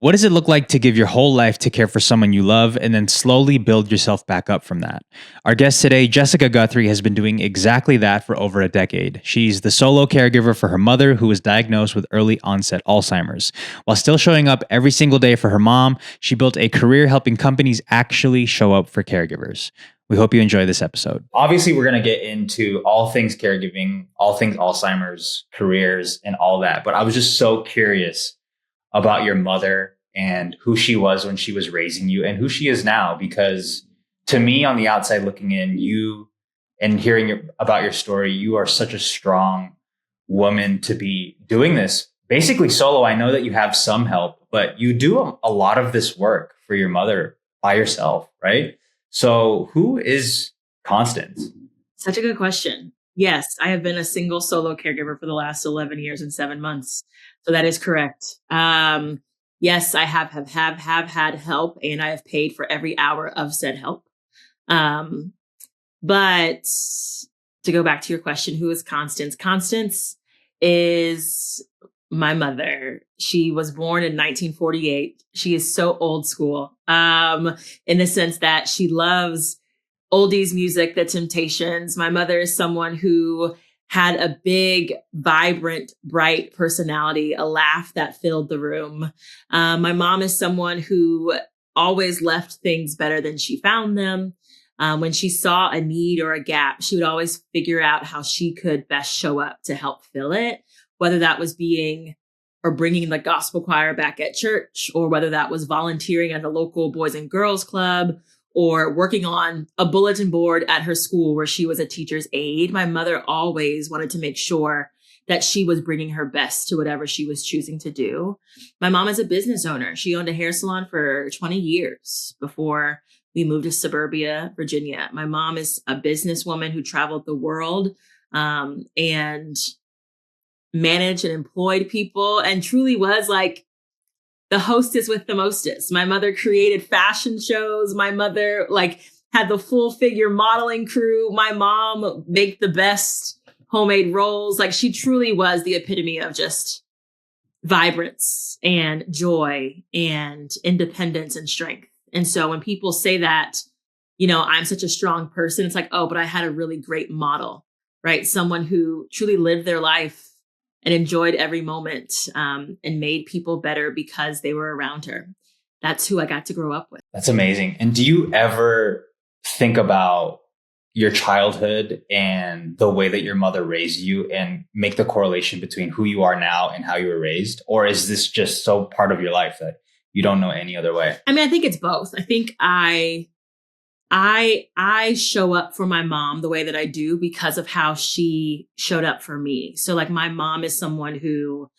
What does it look like to give your whole life to care for someone you love and then slowly build yourself back up from that? Our guest today, Jessica Guthrie, has been doing exactly that for over a decade. She's the solo caregiver for her mother, who was diagnosed with early onset Alzheimer's. While still showing up every single day for her mom, she built a career helping companies actually show up for caregivers. We hope you enjoy this episode. Obviously, we're going to get into all things caregiving, all things Alzheimer's, careers, and all that. But I was just so curious about your mother and who she was when she was raising you and who she is now. Because to me, on the outside looking in, you and hearing about your story, you are such a strong woman to be doing this basically solo. I know that you have some help, but you do a lot of this work for your mother by yourself, right? So who is Constance? Such a good question. Yes, I have been a single solo caregiver for the last 11 years and 7 months. So that is correct. Yes, I have had help, and I have paid for every hour of said help. But to go back to your question, who is Constance? Constance is my mother. She was born in 1948. She is so old school, in the sense that she loves oldies music, The Temptations. My mother is someone who had a big, vibrant, bright personality, a laugh that filled the room. My mom is someone who always left things better than she found them. When she saw a need or a gap, she would always figure out how she could best show up to help fill it, whether that was being or bringing the gospel choir back at church, or whether that was volunteering at the local Boys and Girls Club, or working on a bulletin board at her school where she was a teacher's aide. My mother always wanted to make sure that she was bringing her best to whatever she was choosing to do. My mom is a business owner. She owned a hair salon for 20 years before we moved to suburbia, Virginia. My mom is a businesswoman who traveled the world and managed and employed people, and truly was like the hostess with the mostest. My mother created fashion shows. My mother had the full figure modeling crew. My mom baked the best homemade rolls. She truly was the epitome of just vibrance and joy and independence and strength. And so when people say that, I'm such a strong person, it's like, oh, but I had a really great model, right? Someone who truly lived their life and enjoyed every moment, and made people better because they were around her. That's who I got to grow up with. That's amazing. And do you ever think about your childhood and the way that your mother raised you and make the correlation between who you are now and how you were raised? Or is this just so part of your life that you don't know any other way? I mean, I think it's both. I think I show up for my mom the way that I do because of how she showed up for me. So my mom is someone who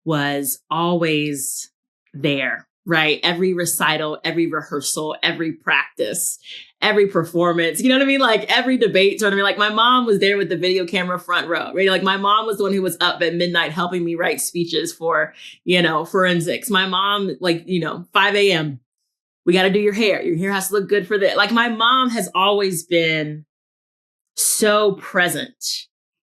was always there, right? Every recital, every rehearsal, every practice, every performance, you know what I mean? Every debate, sort of my mom was there with the video camera front row, right? My mom was the one who was up at midnight helping me write speeches for, forensics. My mom, 5 a.m., we got to do your hair. Your hair has to look good for this. My mom has always been so present,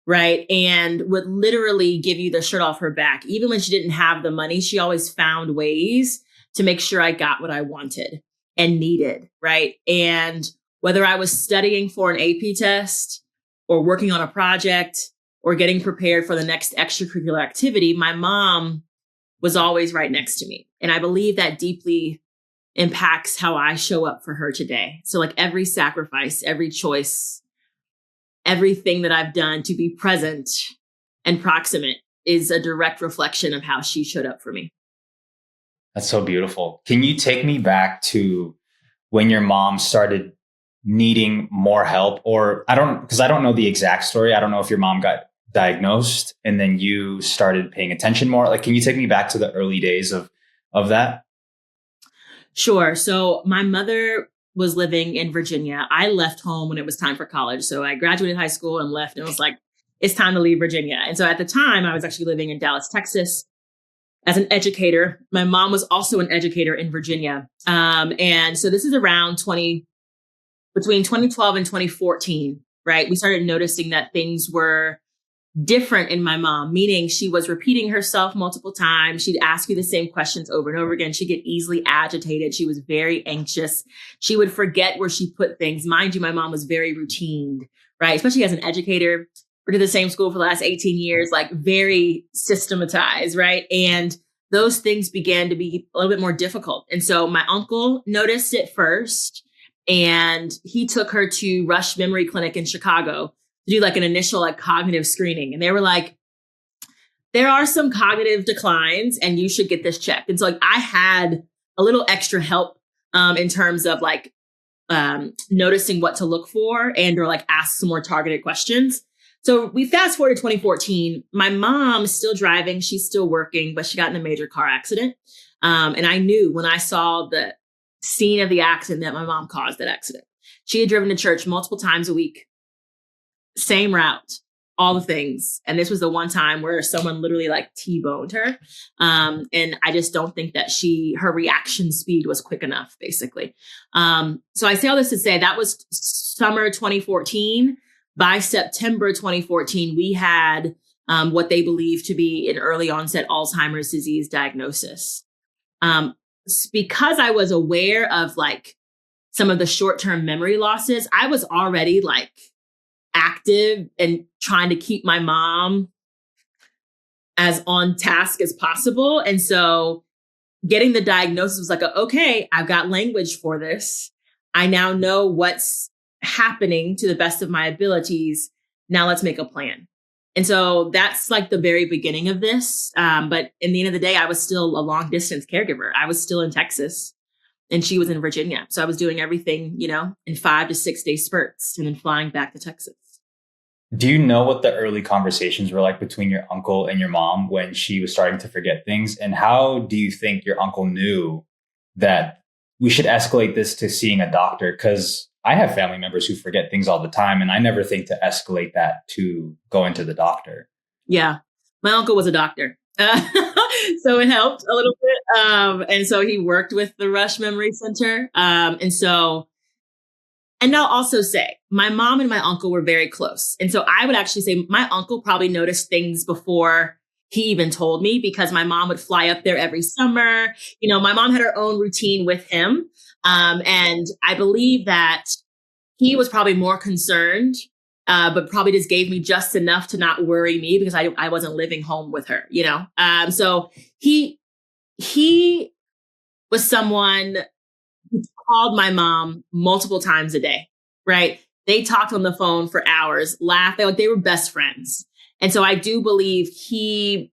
right? And would literally give you the shirt off her back. Even when she didn't have the money, she always found ways to make sure I got what I wanted and needed, right? And whether I was studying for an AP test or working on a project or getting prepared for the next extracurricular activity, my mom was always right next to me. And I believe that deeply impacts how I show up for her today. So every sacrifice, every choice, everything that I've done to be present and proximate is a direct reflection of how she showed up for me. That's so beautiful. Can you take me back to when your mom started needing more help? Or because I don't know the exact story. I don't know if your mom got diagnosed and then you started paying attention more. Can you take me back to the early days of that? Sure. So my mother was living in Virginia. I left home when it was time for college. So I graduated high school and left, and it was it's time to leave Virginia. And so at the time I was actually living in Dallas, Texas as an educator. My mom was also an educator in Virginia. And so this is around between 2012 and 2014, right? We started noticing that things were different in my mom, meaning she was repeating herself multiple times. She'd ask you the same questions over and over again. She'd get easily agitated. She was very anxious. She would forget where she put things. Mind you, my mom was very routine, right? Especially as an educator. We're to the same school for the last 18 years, like very systematized, right? And those things began to be a little bit more difficult. And so my uncle noticed it first, and he took her to Rush Memory Clinic in Chicago to do like an initial like cognitive screening. And they were like, there are some cognitive declines and you should get this checked. And so like I had a little extra help in terms of like noticing what to look for and or like ask some more targeted questions. So we fast forward to 2014. My mom is still driving. She's still working, but she got in a major car accident. And I knew when I saw the scene of the accident that my mom caused that accident. She had driven to church multiple times a week, same route, all the things. And this was the one time where someone literally like T-boned her. And I just don't think that her reaction speed was quick enough, basically. So I say all this to say that was summer 2014. By September 2014, we had what they believe to be an early onset Alzheimer's disease diagnosis. Because I was aware of like some of the short-term memory losses, I was already like active and trying to keep my mom as on task as possible. And so getting the diagnosis was like, okay, I've got language for this. I now know what's happening to the best of my abilities. Now let's make a plan. And so that's like the very beginning of this. But in the end of the day, I was still a long distance caregiver. I was still in Texas and she was in Virginia. So I was doing everything, in 5 to 6 day spurts and then flying back to Texas. Do you know what the early conversations were like between your uncle and your mom when she was starting to forget things? And how do you think your uncle knew that we should escalate this to seeing a doctor? Because I have family members who forget things all the time, and I never think to escalate that to going to the doctor. Yeah, my uncle was a doctor. So it helped a little bit. And so he worked with the Rush Memory Center. And I'll also say my mom and my uncle were very close. And so I would actually say my uncle probably noticed things before he even told me, because my mom would fly up there every summer. My mom had her own routine with him. And I believe that he was probably more concerned, but probably just gave me just enough to not worry me because I wasn't living home with her, So he was someone who called my mom multiple times a day, right? They talked on the phone for hours, laughed. They were best friends. And so I do believe he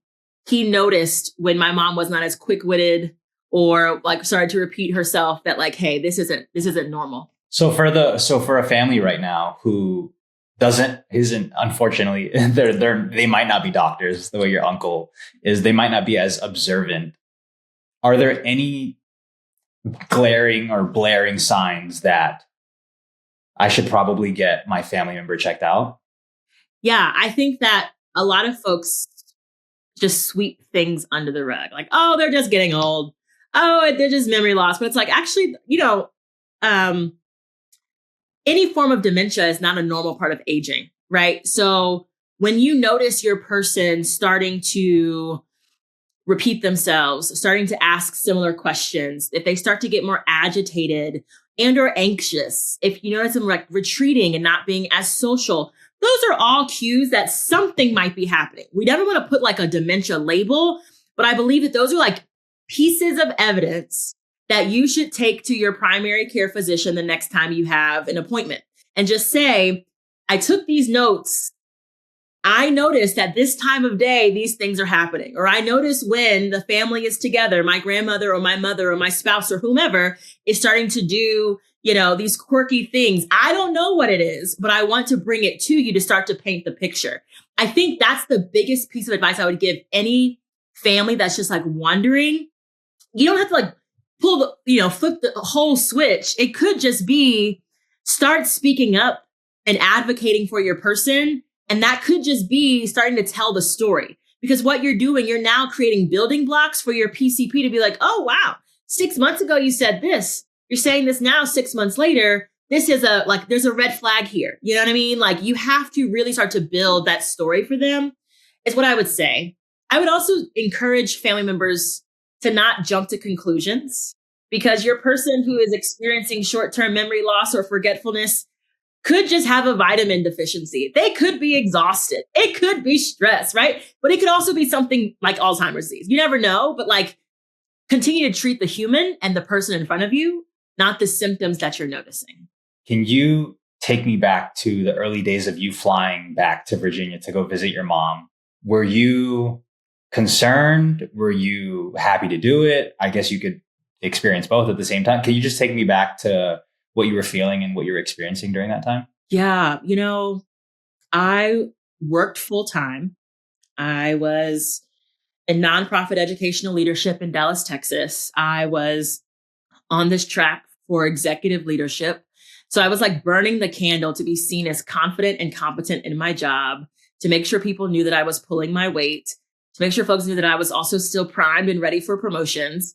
noticed when my mom was not as quick-witted or like started to repeat herself that like, hey, this isn't normal. So for a family right now who isn't unfortunately, they might not be doctors the way your uncle is, they might not be as observant. Are there any glaring or blaring signs that I should probably get my family member checked out? Yeah, I think that a lot of folks just sweep things under the rug. Like, oh, they're just getting old. Oh, they're just memory loss. But it's like, actually, any form of dementia is not a normal part of aging, right? So when you notice your person starting to repeat themselves, starting to ask similar questions, if they start to get more agitated and or anxious, if you notice them like retreating and not being as social, those are all cues that something might be happening. We never want to put like a dementia label, but I believe that those are like pieces of evidence that you should take to your primary care physician the next time you have an appointment and just say, I took these notes. I noticed at this time of day, these things are happening. Or I notice when the family is together, my grandmother or my mother or my spouse or whomever is starting to do, these quirky things. I don't know what it is, but I want to bring it to you to start to paint the picture. I think that's the biggest piece of advice I would give any family that's just like wondering. You don't have to like flip the whole switch. It could just be start speaking up and advocating for your person. And that could just be starting to tell the story, because what you're doing, you're now creating building blocks for your PCP to be like, oh, wow, 6 months ago, you said this. You're saying this now 6 months later. this is there's a red flag here. You know what I mean? Like you have to really start to build that story for them is what I would say. I would also encourage family members to not jump to conclusions because your person who is experiencing short-term memory loss or forgetfulness could just have a vitamin deficiency. They could be exhausted. It could be stress, right? But it could also be something like Alzheimer's disease. You never know, but like continue to treat the human and the person in front of you, not the symptoms that you're noticing. Can you take me back to the early days of you flying back to Virginia to go visit your mom? Were you concerned? Were you happy to do it? I guess you could experience both at the same time. Can you just take me back to what you were feeling and what you were experiencing during that time? Yeah. I worked full time. I was in nonprofit educational leadership in Dallas, Texas. I was on this track for executive leadership. So I was like burning the candle to be seen as confident and competent in my job, to make sure people knew that I was pulling my weight, to make sure folks knew that I was also still primed and ready for promotions.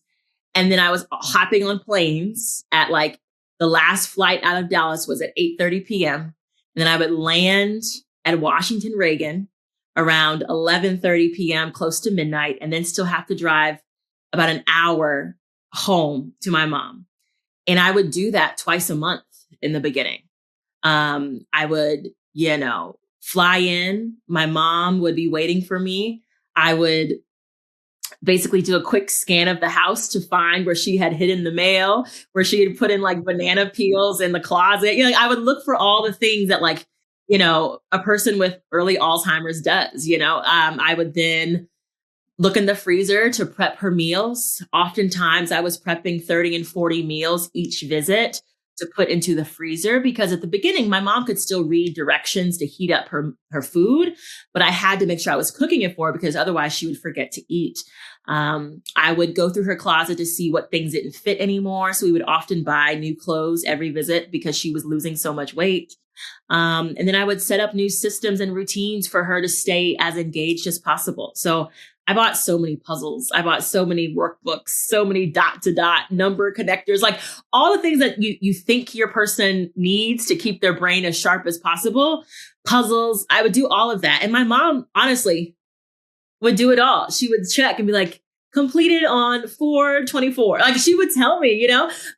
And then I was hopping on planes at like the last flight out of Dallas was at 8:30 p.m. And then I would land at Washington Reagan around 11:30 p.m., close to midnight, and then still have to drive about an hour home to my mom. And I would do that twice a month in the beginning. I would, fly in. My mom would be waiting for me. I would basically do a quick scan of the house to find where she had hidden the mail, where she had put in like banana peels in the closet. I would look for all the things that a person with early Alzheimer's does. I would then look in the freezer to prep her meals. Oftentimes I was prepping 30 and 40 meals each visit to put into the freezer, because at the beginning, my mom could still read directions to heat up her food, but I had to make sure I was cooking it for her because otherwise she would forget to eat. I would go through her closet to see what things didn't fit anymore. So we would often buy new clothes every visit because she was losing so much weight. And then I would set up new systems and routines for her to stay as engaged as possible. So I bought so many puzzles. I bought so many workbooks, so many dot-to-dot number connectors, like all the things that you think your person needs to keep their brain as sharp as possible. Puzzles. I would do all of that. And my mom, honestly, would do it all. She would check and be like, completed on 4/24. Like she would tell me,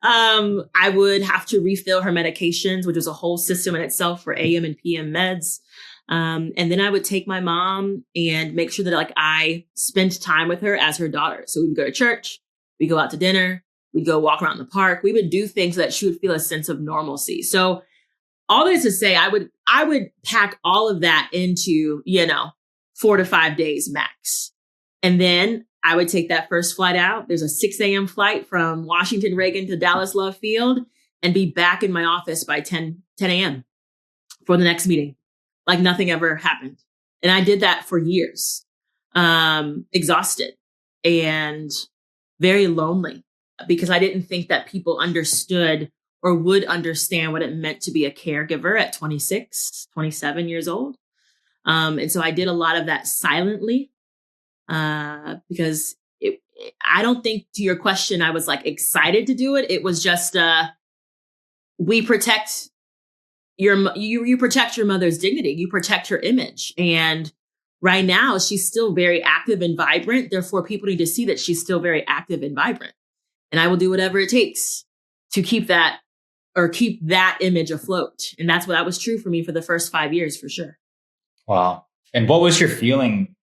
I would have to refill her medications, which was a whole system in itself for AM and PM meds. And then I would take my mom and make sure that I spent time with her as her daughter. So we would go to church, we'd go out to dinner, we'd go walk around the park. We would do things so that she would feel a sense of normalcy. So all this to say, I would pack all of that into, 4 to 5 days max. And then I would take that first flight out. There's a 6 a.m. flight from Washington Reagan to Dallas Love Field, and be back in my office by 10 a.m. for the next meeting. Like nothing ever happened. And I did that for years, exhausted and very lonely, because I didn't think that people understood or would understand what it meant to be a caregiver at 26, 27 years old. And so I did a lot of that silently, because I don't think, to your question, I was excited to do it. It was just, we protect you protect your mother's dignity. You protect her image. And right now she's still very active and vibrant. Therefore, people need to see that she's still very active and vibrant. And I will do whatever it takes to keep that image afloat. And that was true for me for the first 5 years, for sure. Wow. And what was your feeling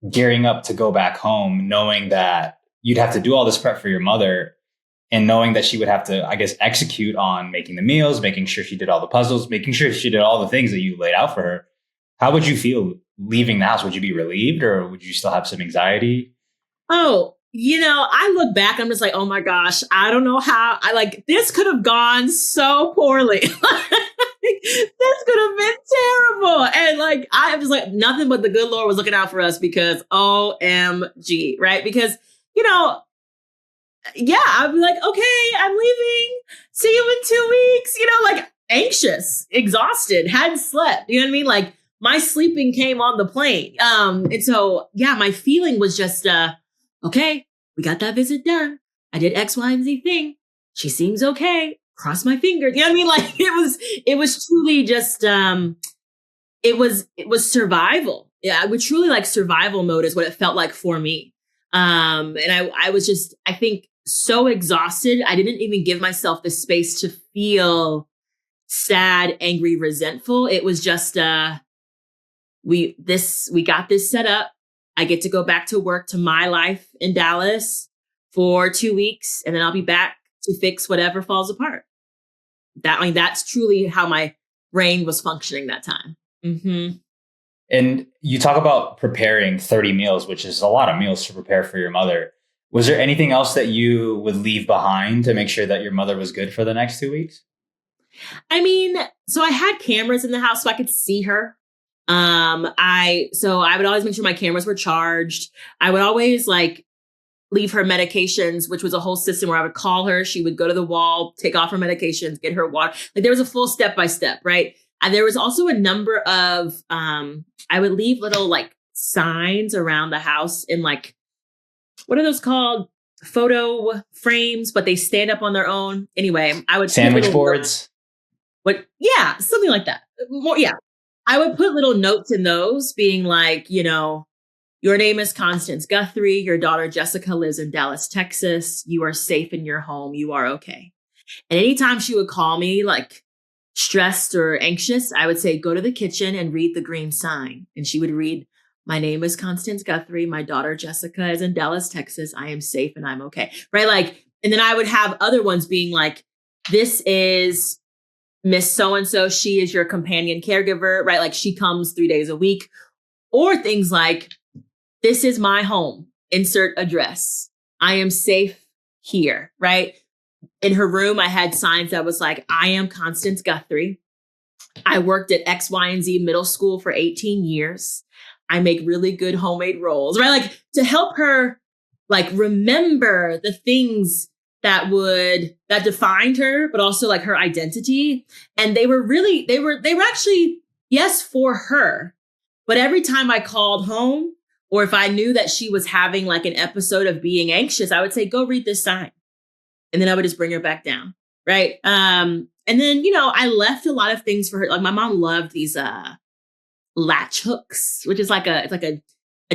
gearing up to go back home, knowing that you'd have to do all this prep for your mother, and knowing that she would have to, I guess, execute on making the meals, making sure she did all the puzzles, making sure she did all the things that you laid out for her? How would you feel leaving the house? Would you be relieved, or would you still have some anxiety? Oh, I look back, I'm just like, oh my gosh, I don't know how this could have gone so poorly. This could have been terrible. And I was nothing but the good Lord was looking out for us, because OMG, right? Because, I'd be like, okay, I'm leaving. See you in 2 weeks. Anxious, exhausted, hadn't slept. You know what I mean? My sleeping came on the plane. And so, my feeling was just, okay, we got that visit done. I did X, Y, and Z thing. She seems okay. cross my fingers. You know what I mean? Like it was truly just, it was survival. Yeah. I would truly like survival mode is what it felt like for me. And I was just, I think so exhausted. I didn't even give myself the space to feel sad, angry, resentful. It was just, we got this set up. I get to go back to work to my life in Dallas for 2 weeks, and then I'll be back to fix whatever falls apart. That's truly how my brain was functioning that time. Mm-hmm. And you talk about preparing 30 meals, which is a lot of meals to prepare for your mother. Was there anything else that you would leave behind to make sure that your mother was good for the next 2 weeks? I mean, so I had cameras in the house so I could see her. So I would always make sure my cameras were charged. I would always like leave her medications, which was a whole system where I would call her. She would go to the wall, take off her medications, get her water. Like there was a full step-by-step, right? And there was also a number of, I would leave little like signs around the house in like, what are those called? Photo frames, but they stand up on their own. Anyway, I would sandwich boards. Yeah, something like that. More, yeah. I would put little notes in those being like, you know, your name is Constance Guthrie. Your daughter, Jessica, lives in Dallas, Texas. You are safe in your home. You are okay. And anytime she would call me like stressed or anxious, I would say, go to the kitchen and read the green sign. And she would read, my name is Constance Guthrie. My daughter, Jessica, is in Dallas, Texas. I am safe and I'm okay. Right. Like, and then I would have other ones being like, this is Miss So-and-so. She is your companion caregiver, right? Like she comes 3 days a week, or things like, this is my home, insert address. I am safe here, right? In her room, I had signs that was like, I am Constance Guthrie. I worked at X, Y, and Z middle school for 18 years. I make really good homemade rolls, right? Like to help her like remember the things that defined her, but also like her identity. And they were actually, yes, for her. But every time I called home, or if I knew that she was having like an episode of being anxious, I would say, go read this sign. And then I would just bring her back down. Right. And then, you know, I left a lot of things for her. Like my mom loved these latch hooks, which is like a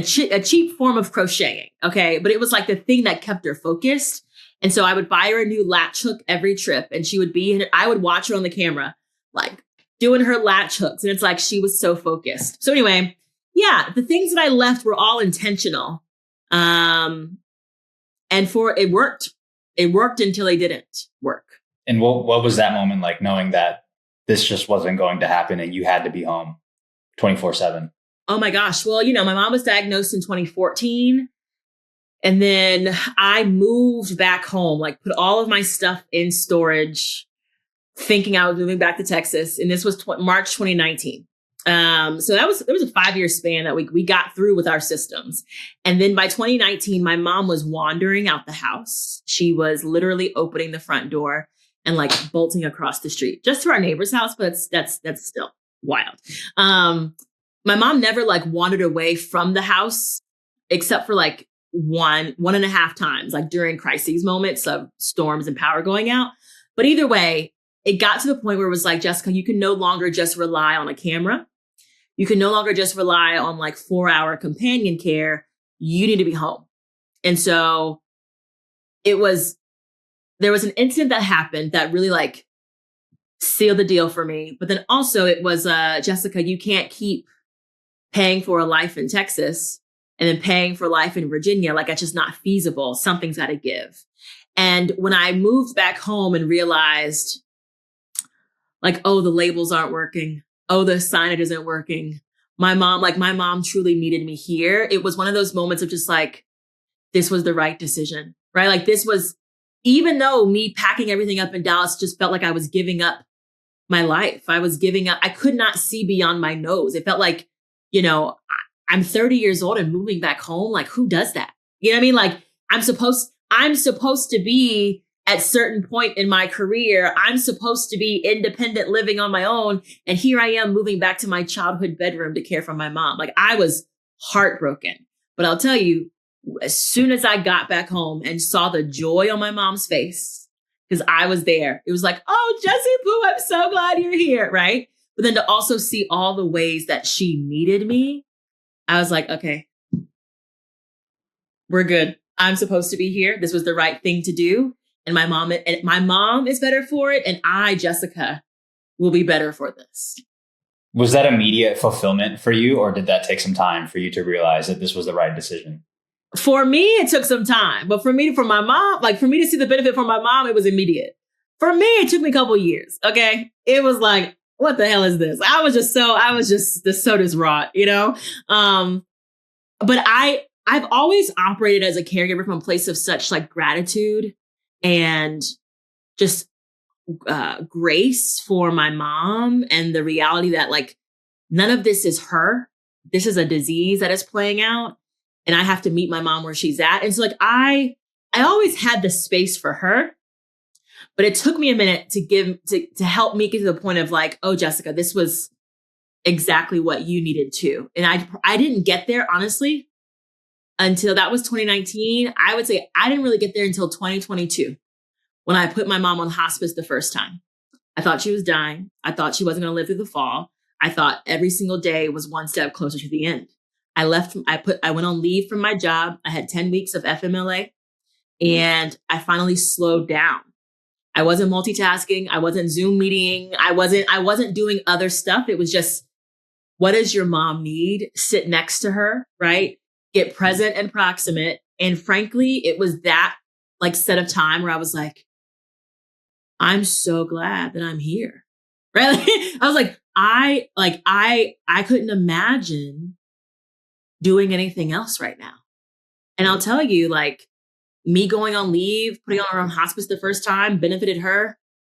cheap form of crocheting. Okay. But it was like the thing that kept her focused. And so I would buy her a new latch hook every trip, and she would I would watch her on the camera, like doing her latch hooks. And it's like, she was so focused. So anyway, yeah, the things that I left were all intentional. And it worked. It worked until they didn't work. And what was that moment like, knowing that this just wasn't going to happen and you had to be home 24/7? Oh my gosh. Well, you know, my mom was diagnosed in 2014. And then I moved back home, like put all of my stuff in storage, thinking I was moving back to Texas. And this was March 2019. So there was a 5-year span that we got through with our systems. And then by 2019, my mom was wandering out the house. She was literally opening the front door and like bolting across the street just to our neighbor's house. But that's still wild. My mom never like wandered away from the house except for like one and a half times, like during crises moments of storms and power going out. But either way, it got to the point where it was like, Jessica, you can no longer just rely on a camera. You can no longer just rely on like 4-hour companion care. You need to be home. And so there was an incident that happened that really like sealed the deal for me. But then also it was, Jessica, you can't keep paying for a life in Texas and then paying for life in Virginia. Like that's just not feasible. Something's got to give. And when I moved back home and realized like, oh, the labels aren't working. Oh, the signage isn't working. My mom truly needed me here. It was one of those moments of just like, this was the right decision, right? Like this was, even though me packing everything up in Dallas just felt like I was giving up my life. I was giving up. I could not see beyond my nose. It felt like, you know, I'm 30 years old and moving back home. Like who does that? You know what I mean? Like I'm supposed to be at certain point in my career. I'm supposed to be independent, living on my own. And here I am moving back to my childhood bedroom to care for my mom. Like I was heartbroken. But I'll tell you, as soon as I got back home and saw the joy on my mom's face because I was there. It was like, oh, Jessie Poo, I'm so glad you're here, right? But then to also see all the ways that she needed me, I was like, okay, we're good. I'm supposed to be here. This was the right thing to do. And my mom is better for it. And I, Jessica, will be better for this. Was that immediate fulfillment for you, or did that take some time for you to realize that this was the right decision? For me, it took some time. But for my mom, like for me to see the benefit from my mom, it was immediate. For me, it took me a couple of years. Okay. It was like, what the hell is this? I was just so distraught, you know? But I've always operated as a caregiver from a place of such like gratitude and just grace for my mom, and the reality that like none of this is her. This is a disease that is playing out, and I have to meet my mom where she's at. And so like I always had the space for her, but it took me a minute to help me get to the point of like, oh, Jessica, this was exactly what you needed too. And I didn't get there, honestly, until that was 2019. I would say I didn't really get there until 2022 when I put my mom on hospice the first time. I thought she was dying. I thought she wasn't going to live through the fall. I thought every single day was one step closer to the end. I went on leave from my job. I had 10 weeks of FMLA, and I finally slowed down. I wasn't multitasking. I wasn't Zoom meeting. I wasn't doing other stuff. It was just, what does your mom need? Sit next to her, right? Get present and proximate. And frankly, it was that like set of time where I was like, I'm so glad that I'm here. Right? I was like, I couldn't imagine doing anything else right now. And I'll tell you, like, me going on leave, putting her on hospice the first time benefited her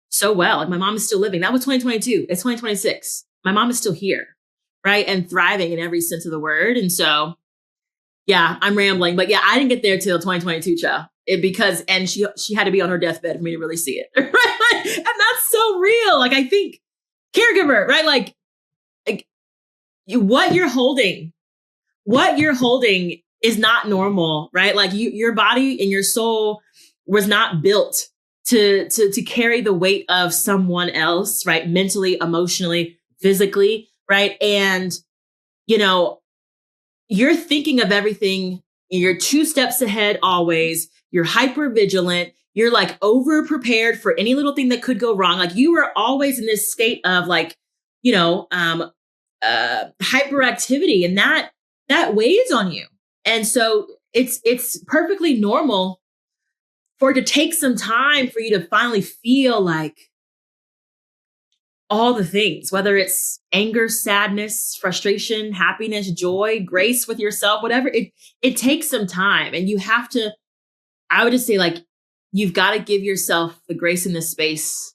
so well. Like, my mom is still living. That was 2022. It's 2026. My mom is still here, right? And thriving in every sense of the word. And so, yeah, I'm rambling, but yeah, I didn't get there till 2022, child. And she had to be on her deathbed for me to really see it. Right? And that's so real. Like, I think caregiver, right? Like what you're holding is not normal, right? Like your body and your soul was not built to carry the weight of someone else, right? Mentally, emotionally, physically, right? And, you know, you're thinking of everything. You're 2 steps ahead always. You're hyper vigilant. You're like over prepared for any little thing that could go wrong. Like you were always in this state of like, you know, hyperactivity, and that weighs on you. And so it's perfectly normal for it to take some time for you to finally feel like all the things, whether it's anger, sadness, frustration, happiness, joy, grace with yourself, whatever, it takes some time. And you have to, I would just say, like, you've got to give yourself the grace in this space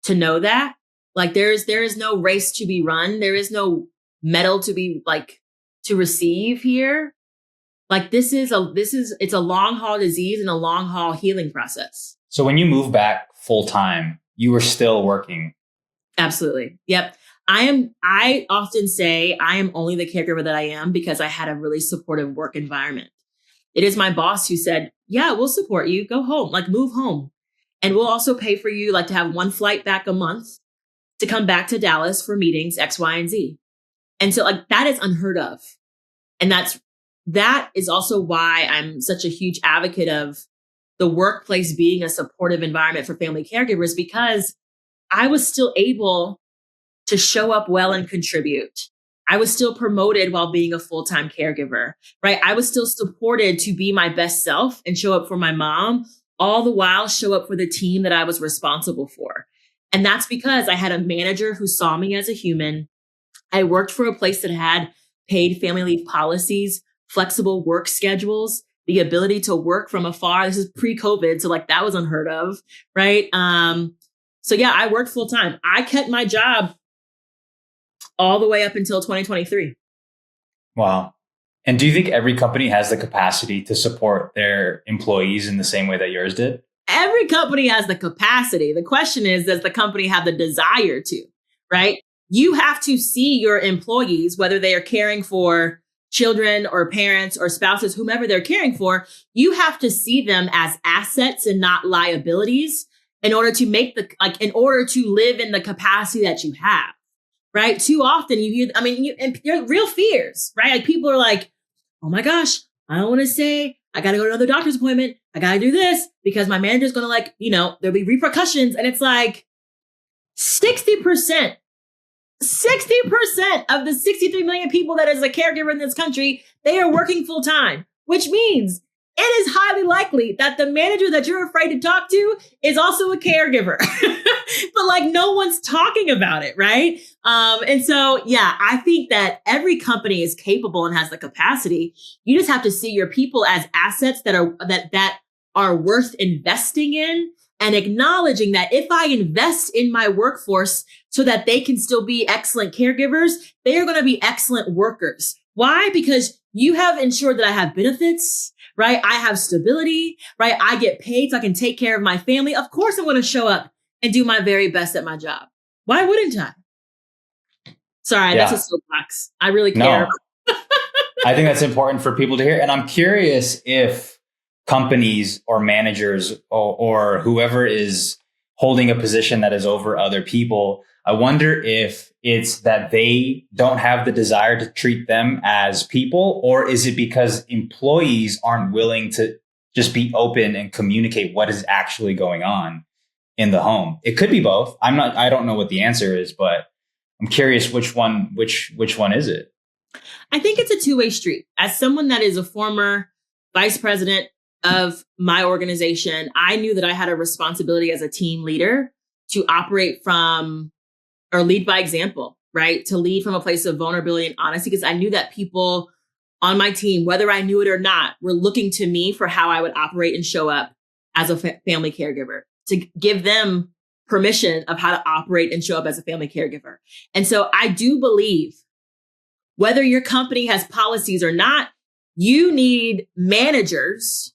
to know that. Like there is no race to be run. There is no medal to be like to receive here. Like it's a long haul disease and a long haul healing process. So when you move back full time, you were still working. Absolutely. Yep. I often say I am only the caregiver that I am because I had a really supportive work environment. It is my boss who said, yeah, we'll support you. Go home, like move home. And we'll also pay for you like to have 1 flight back a month to come back to Dallas for meetings, X, Y, and Z. And so like that is unheard of. And that is also why I'm such a huge advocate of the workplace being a supportive environment for family caregivers, because I was still able to show up well and contribute. I was still promoted while being a full-time caregiver, right? I was still supported to be my best self and show up for my mom, all the while show up for the team that I was responsible for. And that's because I had a manager who saw me as a human. I worked for a place that had paid family leave policies, flexible work schedules, the ability to work from afar. This is pre-COVID, so like that was unheard of, right? So yeah, I worked full time. I kept my job all the way up until 2023. Wow. And do you think every company has the capacity to support their employees in the same way that yours did? Every company has the capacity. The question is, does the company have the desire to, right? You have to see your employees, whether they are caring for children or parents or spouses, whomever they're caring for, you have to see them as assets and not liabilities. in order to in order to live in the capacity that you have, right? Too often you hear, and they're real fears, right? Like people are like, oh my gosh, I don't want to say, I got to go to another doctor's appointment. I got to do this because my manager's going to there'll be repercussions. And it's like 60% of the 63 million people that is a caregiver in this country, they are working full time, which means it is highly likely that the manager that you're afraid to talk to is also a caregiver, but like no one's talking about it. Right. And so, yeah, I think that every company is capable and has the capacity. You just have to see your people as assets that are worth investing in, and acknowledging that if I invest in my workforce so that they can still be excellent caregivers, they are going to be excellent workers. Why? Because you have ensured that I have benefits, right? I have stability, right? I get paid so I can take care of my family. Of course, I'm going to show up and do my very best at my job. Why wouldn't I? Sorry, that's a soapbox. I really care. No, I think that's important for people to hear. And I'm curious if companies or managers or whoever is holding a position that is over other people, I wonder if it's that they don't have the desire to treat them as people, or is it because employees aren't willing to just be open and communicate what is actually going on in the home? It could be both. I don't know what the answer is, but I'm curious which one is it? I think it's a two-way street. As someone that is a former vice president of my organization, I knew that I had a responsibility as a team leader to operate from or lead by example, right? To lead from a place of vulnerability and honesty, because I knew that people on my team, whether I knew it or not, were looking to me for how I would operate and show up as a family caregiver, to give them permission of how to operate and show up as a family caregiver. And so I do believe whether your company has policies or not, you need managers,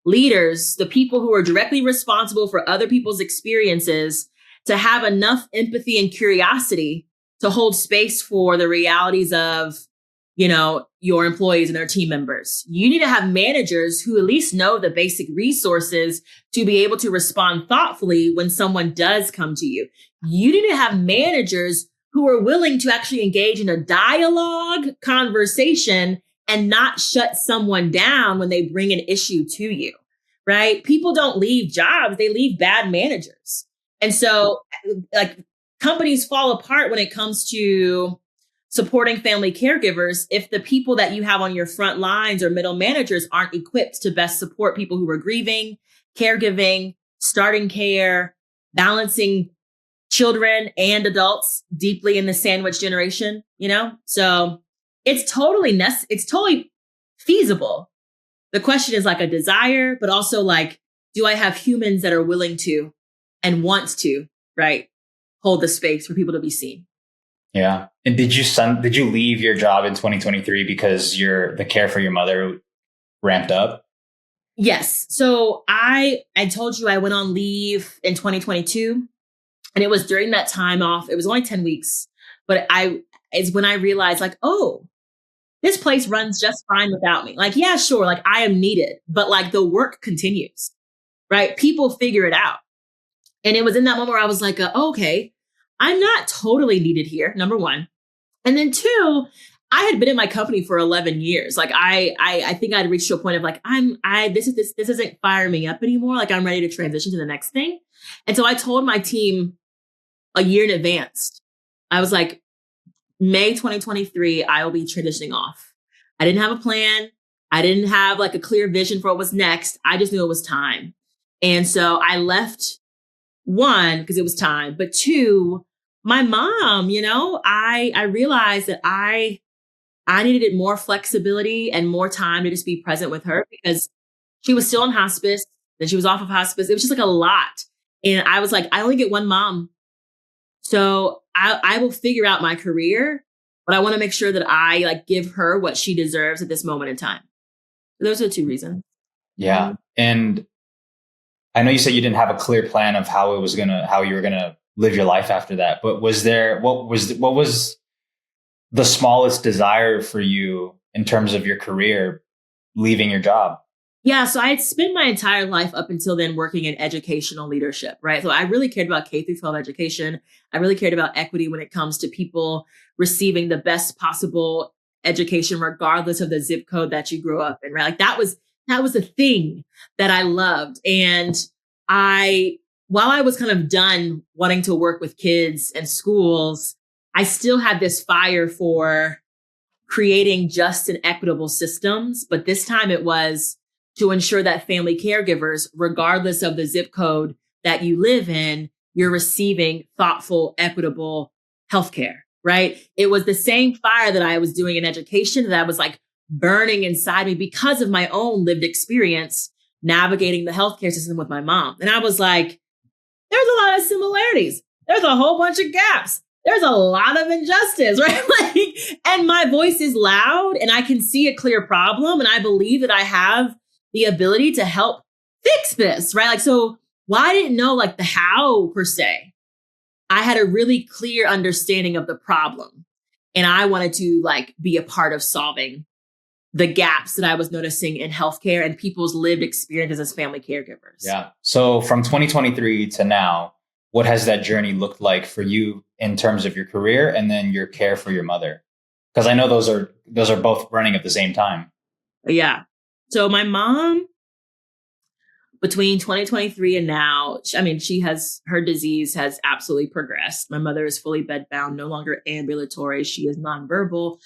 leaders, the people who are directly responsible for other people's experiences, to have enough empathy and curiosity to hold space for the realities of, your employees and their team members. You need to have managers who at least know the basic resources to be able to respond thoughtfully when someone does come to you. You need to have managers who are willing to actually engage in a dialogue conversation and not shut someone down when they bring an issue to you, right? People don't leave jobs, they leave bad managers. And so companies fall apart when it comes to supporting family caregivers if the people that you have on your front lines or middle managers aren't equipped to best support people who are grieving, caregiving, starting care, balancing children and adults deeply in the sandwich generation, So it's totally feasible. The question is like a desire, but also like, do I have humans that are willing to and wants to, right, hold the space for people to be seen? Yeah. And did you leave your job in 2023 because the care for your mother ramped up? Yes. So I told you I went on leave in 2022, and it was during that time off. It was only 10 weeks, but it's when I realized like, oh, this place runs just fine without me. Like, yeah, sure. Like I am needed, but like the work continues, right? People figure it out. And it was in that moment where I was like, okay, I'm not totally needed here. Number one. And then two, I had been in my company for 11 years. Like I think I'd reached to a point of like, this isn't firing me up anymore. Like I'm ready to transition to the next thing. And so I told my team a year in advance. I was like, May 2023, I will be transitioning off. I didn't have a plan. I didn't have like a clear vision for what was next. I just knew it was time. And so I left, one, because it was time, but two, my mom, I realized that I needed more flexibility and more time to just be present with her because she was still in hospice. Then she was off of hospice. It was just like a lot. And I was like, I only get one mom. So I will figure out my career, but I want to make sure that I like give her what she deserves at this moment in time. Those are the two reasons. Yeah. And I know you said you didn't have a clear plan of how you were gonna live your life after that. But what was the smallest desire for you in terms of your career leaving your job? Yeah, so I had spent my entire life up until then working in educational leadership, right? So I really cared about K through 12 education. I really cared about equity when it comes to people receiving the best possible education, regardless of the zip code that you grew up in, right? Like that was a thing that I loved. And I, while I was kind of done wanting to work with kids and schools, I still had this fire for creating just and equitable systems. But this time it was to ensure that family caregivers, regardless of the zip code that you live in, you're receiving thoughtful, equitable healthcare, right? It was the same fire that I was doing in education that I was like burning inside me because of my own lived experience navigating the healthcare system with my mom. And I was like, there's a lot of similarities. There's a whole bunch of gaps. There's a lot of injustice, right? And my voice is loud and I can see a clear problem. And I believe that I have the ability to help fix this, right? So while I didn't know the how per se, I had a really clear understanding of the problem. And I wanted to be a part of solving the gaps that I was noticing in healthcare and people's lived experiences as family caregivers. Yeah. So from 2023 to now, what has that journey looked like for you in terms of your career and then your care for your mother? Because I know those are both running at the same time. Yeah. So my mom, between 2023 and now, her disease has absolutely progressed. My mother is fully bedbound, no longer ambulatory. She is nonverbal.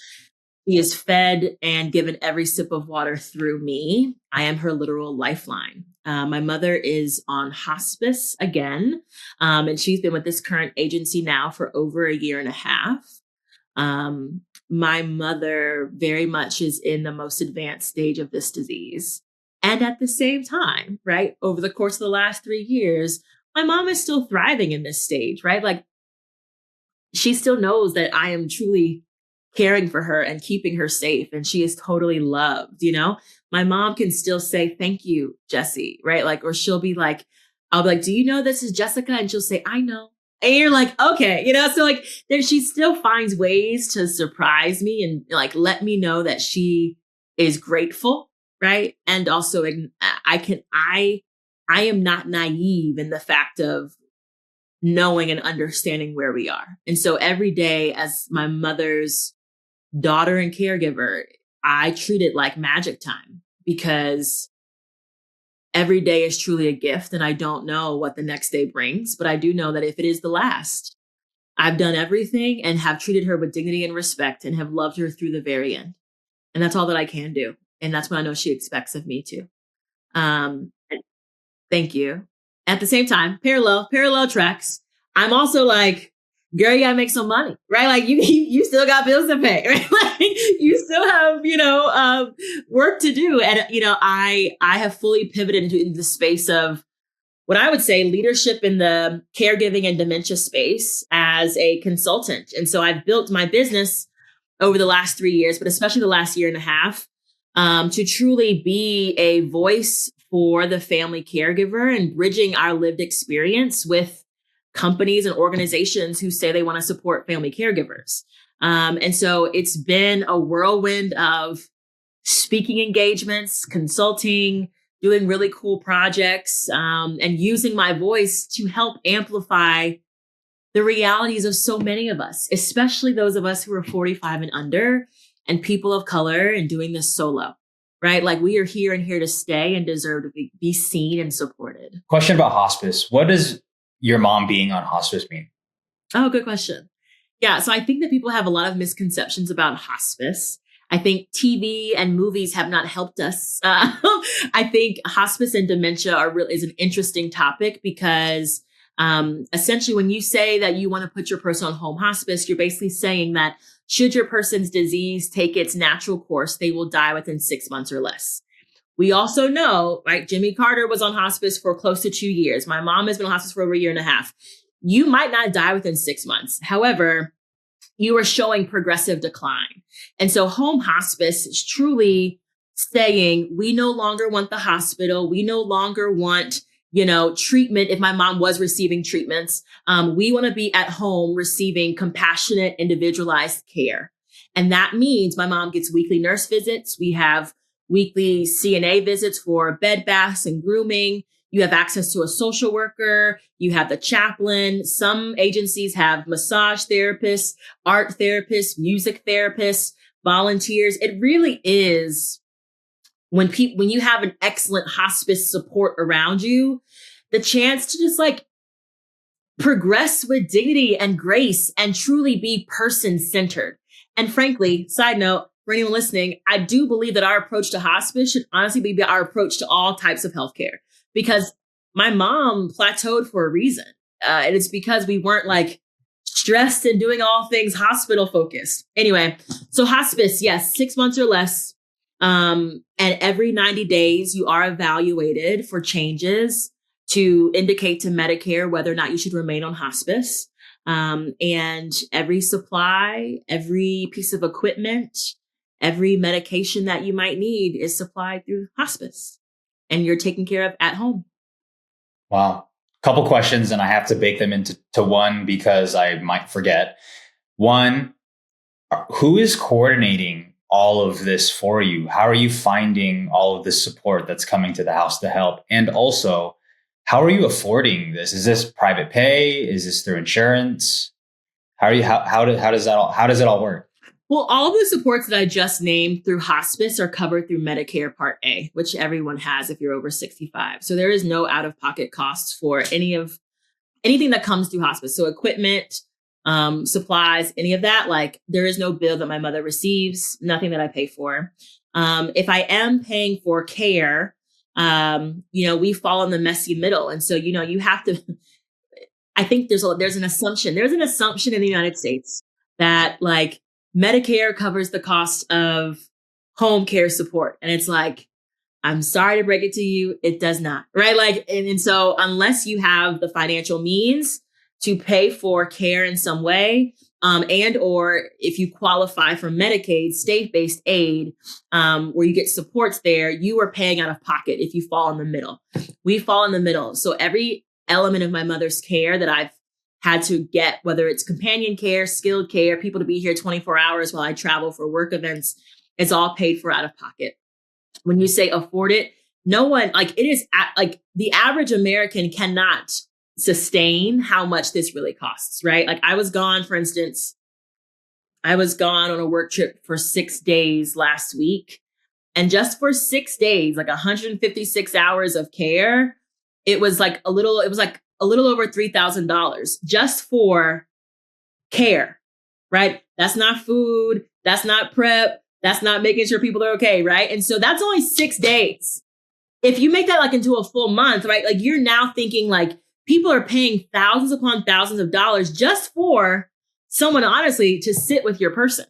She is fed and given every sip of water through me. I am her literal lifeline. My mother is on hospice again, and she's been with this current agency now for over a year and a half. My mother very much is in the most advanced stage of this disease. And at the same time, right, over the course of the last 3 years, my mom is still thriving in this stage, right? She still knows that I am truly caring for her and keeping her safe. And she is totally loved, My mom can still say, thank you, Jessie, right? Or she'll be like, I'll be like, do you know this is Jessica? And she'll say, I know. And you're like, okay, so then she still finds ways to surprise me and let me know that she is grateful, right? And also I am not naive in the fact of knowing and understanding where we are. And so every day as my mother's daughter and caregiver, I treat it like magic time because every day is truly a gift and I don't know what the next day brings, but I do know that if it is the last, I've done everything and have treated her with dignity and respect and have loved her through the very end. And that's all that I can do. And that's what I know she expects of me too. Thank you. At the same time, parallel tracks. I'm also like, girl, you gotta make some money, right? You still got bills to pay, right? You still have, work to do. And, I have fully pivoted into the space of what I would say leadership in the caregiving and dementia space as a consultant. And so I've built my business over the last 3 years, but especially the last year and a half, to truly be a voice for the family caregiver and bridging our lived experience with companies and organizations who say they want to support family caregivers. And so it's been a whirlwind of speaking engagements, consulting, doing really cool projects, and using my voice to help amplify the realities of so many of us, especially those of us who are 45 and under and people of color and doing this solo, right? We are here and here to stay and deserve to be seen and supported. Question about hospice. What does your mom being on hospice mean? Oh, good question. Yeah. So I think that people have a lot of misconceptions about hospice. I think TV and movies have not helped us. I think hospice and dementia is an interesting topic because essentially when you say that you want to put your person on home hospice, you're basically saying that should your person's disease take its natural course, they will die within 6 months or less. We also know, right? Jimmy Carter was on hospice for close to 2 years. My mom has been on hospice for over a year and a half. You might not die within 6 months. However, you are showing progressive decline. And so home hospice is truly saying, we no longer want the hospital. We no longer want, treatment. If my mom was receiving treatments, we want to be at home receiving compassionate, individualized care. And that means my mom gets weekly nurse visits. We have weekly CNA visits for bed baths and grooming. You have access to a social worker. You have the chaplain. Some agencies have massage therapists, art therapists, music therapists, volunteers. It really is when you have an excellent hospice support around you, the chance to just like progress with dignity and grace and truly be person-centered. And frankly, side note, for anyone listening, I do believe that our approach to hospice should honestly be our approach to all types of healthcare, because my mom plateaued for a reason. And it's because we weren't like stressed and doing all things hospital focused. Anyway, so hospice, yes, 6 months or less. And every 90 days, you are evaluated for changes to indicate to Medicare whether or not you should remain on hospice. And every supply, every piece of equipment, every medication that you might need is supplied through hospice, and you're taken care of at home. Wow. Couple questions, and I have to bake them into one because I might forget. One, who is coordinating all of this for you? How are you finding all of this support that's coming to the house to help? And also, how are you affording this? Is this private pay? Is this through insurance? How does it all work? Well, all of the supports that I just named through hospice are covered through Medicare Part A, which everyone has if you're over 65. So there is no out-of-pocket costs for anything that comes through hospice. So equipment, supplies, any of that, like there is no bill that my mother receives, nothing that I pay for. If I am paying for care, we fall in the messy middle. And so, you have to, I think there's an assumption in the United States that like Medicare covers the cost of home care support. And it's like, I'm sorry to break it to you, it does not, right? Like, and so unless you have the financial means to pay for care in some way, and or if you qualify for Medicaid, state-based aid, where you get supports there, you are paying out of pocket if you fall in the middle. We fall in the middle. So every element of my mother's care that I've had to get, whether it's companion care, skilled care, people to be here 24 hours while I travel for work events, it's all paid for out of pocket. When you say afford it, no one, like it is like the average American cannot sustain how much this really costs, right? Like I was gone, for instance, on a work trip for 6 days last week. And just for 6 days, like 156 hours of care, it was a little over $3,000 just for care, right? That's not food. That's not prep. That's not making sure people are okay, right? And so that's only 6 days. If you make that like into a full month, right? Like you're now thinking like people are paying thousands upon thousands of dollars just for someone, honestly, to sit with your person,